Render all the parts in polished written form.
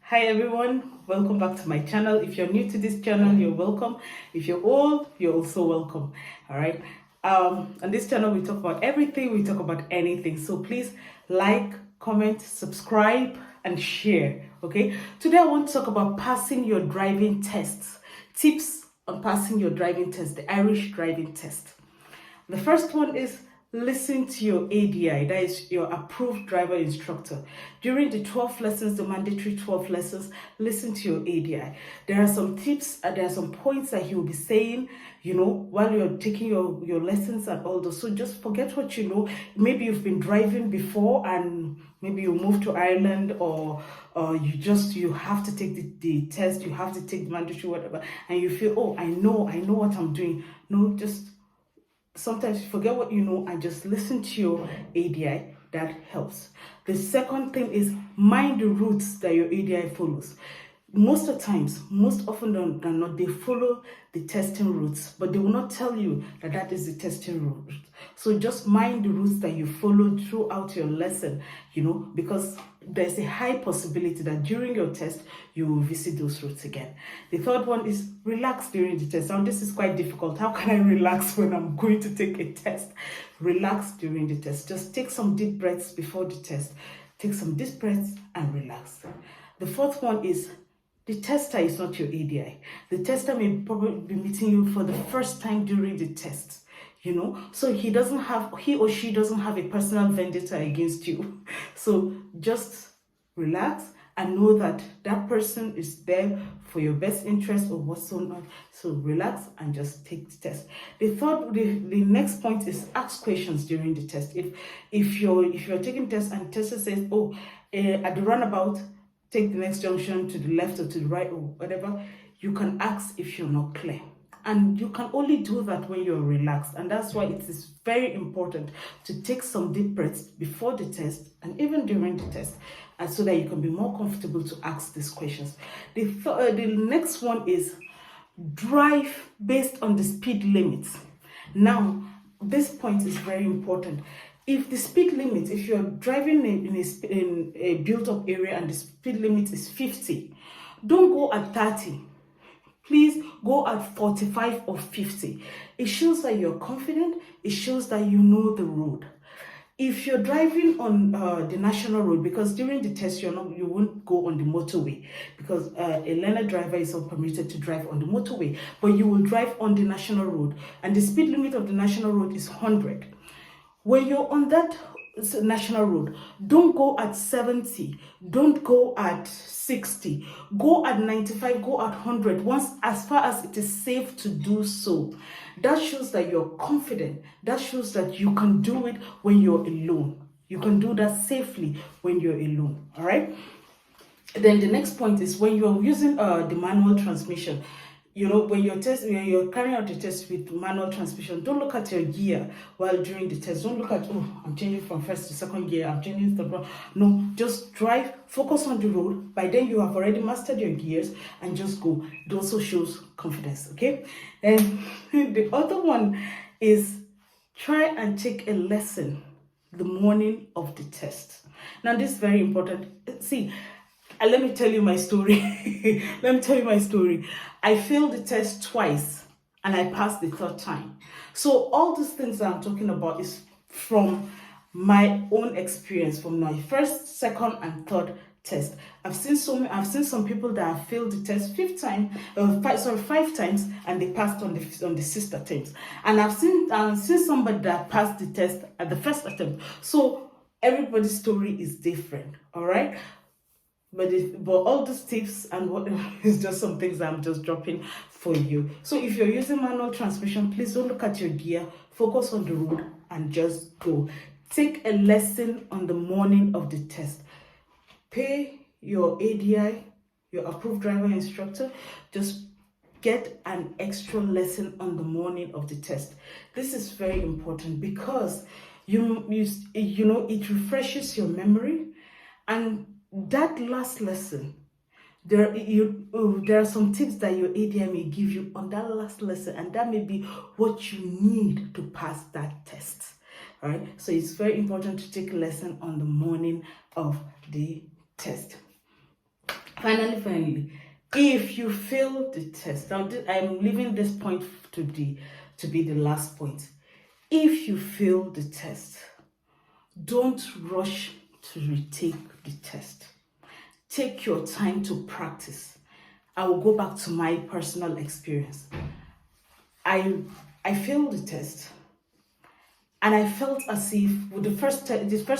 Hi everyone, welcome back to my channel. If you're new to this channel, you're welcome. If you're old, you're also welcome. All right. On this channel, we talk about everything, we talk about anything. So please like, comment, subscribe, and share. Okay. Today I want to talk about passing your driving tests. Tips on passing your driving test, the Irish driving test. The first one is listen to your ADI, that is your approved driver instructor. During the 12 lessons, the mandatory 12 lessons, listen to your ADI. There are some tips and there are some points that he will be saying, while you're taking your lessons and all those. So just forget what you know. Maybe you've been driving before and maybe you moved to Ireland or you have to take the test, you have to take the mandatory, whatever, and you feel, oh, I know what I'm doing. No, just sometimes you forget what you know and just listen to your ADI. That helps. The second thing is mind the routes that your ADI follows. Most often than not, they follow the testing routes, but they will not tell you that is the testing route. So just mind the routes that you follow throughout your lesson, because there's a high possibility that during your test, you will visit those routes again. The third one is relax during the test. Now, this is quite difficult. How can I relax when I'm going to take a test? Relax during the test. Just take some deep breaths before the test. Take some deep breaths and relax. The fourth one is the tester is not your ADI. The tester may probably be meeting you for the first time during the test, so he or she doesn't have a personal vendetta against you. So just relax and know that that person is there for your best interest or whatsoever. So relax and just take the test. The next point is ask questions during the test. If you're taking tests and the tester says, oh, at the runabout, take the next junction to the left or to the right or whatever, you can ask if you're not clear. And you can only do that when you're relaxed. And that's why it is very important to take some deep breaths before the test and even during the test, and so that you can be more comfortable to ask these questions. The next one is drive based on the speed limits. Now, this point is very important. If the speed limit, if you're driving in a built-up area and the speed limit is 50, don't go at 30. Please go at 45 or 50. It shows that you're confident. It shows that you know the road. If you're driving on the national road, because during the test you won't go on the motorway, because a learner driver is not permitted to drive on the motorway, but you will drive on the national road, and the speed limit of the national road is 100. When you're on that national road, don't go at 70, don't go at 60, go at 95, go at 100, as far as it is safe to do so. That shows that you're confident. That shows that you can do it when you're alone. You can do that safely when you're alone. All right. Then the next point is when you're using the manual transmission. When you're carrying out the test with manual transmission, don't look at your gear while during the test. Don't look at, oh, I'm changing from first to second gear, I'm changing the. No, just drive, focus on the road. By then you have already mastered your gears and just go. It also shows confidence, okay? And the other one is try and take a lesson the morning of the test. Now, this is very important. See, and let me tell you my story. I failed the test twice and I passed the third time. So all these things that I'm talking about is from my own experience, from my first, second, and third test. I've seen some people that have failed the test five times, and they passed on the sixth attempt. And I've seen somebody that passed the test at the first attempt. So everybody's story is different. All right. But all these tips and what is just some things I'm just dropping for you. So if you're using manual transmission, please don't look at your gear, focus on the road and just go. Take a lesson on the morning of the test. Pay your ADI, your approved driver instructor. Just get an extra lesson on the morning of the test. This is very important because it refreshes your memory. And that last lesson, there are some tips that your ADI may give you on that last lesson, and that may be what you need to pass that test. All right, so it's very important to take a lesson on the morning of the test. Finally, if you fail the test, now I'm leaving this point to be the last point. If you fail the test, don't rush to retake the test. Take your time to practice. I will go back to my personal experience. I failed the test, and I felt as if with the first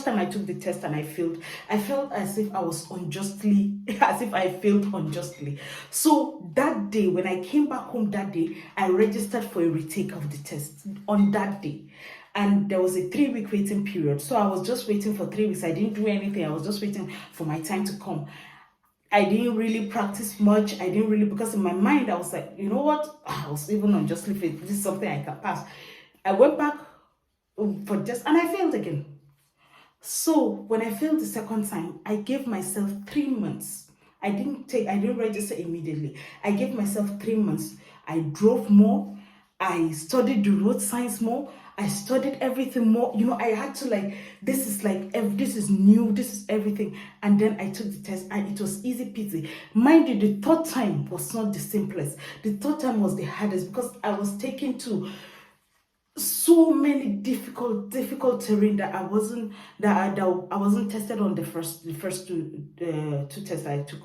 time I took the test and I failed, I felt as if I was unjustly, as if I failed unjustly. So that day, when I came back home that day, I registered for a retake of the test on that day. And there was a 3-week waiting period. So I was just waiting for 3 weeks. I didn't do anything. I was just waiting for my time to come. I didn't really practice much. I didn't really, because in my mind, I was like, you know what? I was even unjustly failed. This is something I can pass. I went back for test and I failed again. So when I failed the second time, I gave myself 3 months. I didn't register immediately. I gave myself 3 months. I drove more. I studied the road signs more. I studied everything more. You know, I had to this is new, this is everything. And then I took the test and it was easy peasy. Mind you, the third time was not the simplest. The third time was the hardest because I was taken to so many difficult terrain that I wasn't tested on the first two tests I took.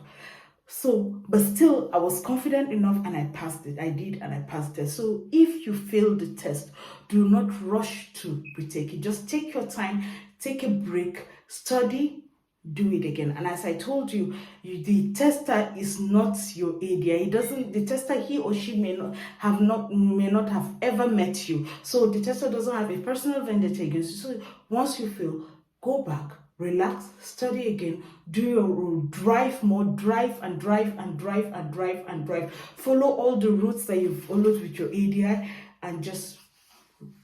So, but still, I was confident enough and I passed it. I did, and I passed it. So, if you fail the test, do not rush to retake it. Just take your time, take a break, study, do it again. And as I told you, the tester is not your ADI. The tester, he or she may not have ever met you. So the tester doesn't have a personal vendetta against you. So once you fail, go back, relax, study again, do your drive more, drive and drive and drive and drive and drive. Follow all the routes that you've followed with your ADI and just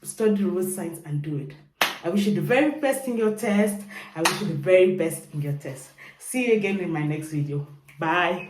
study the road signs and do it. I wish you the very best in your test. I wish you the very best in your test. See you again in my next video. Bye.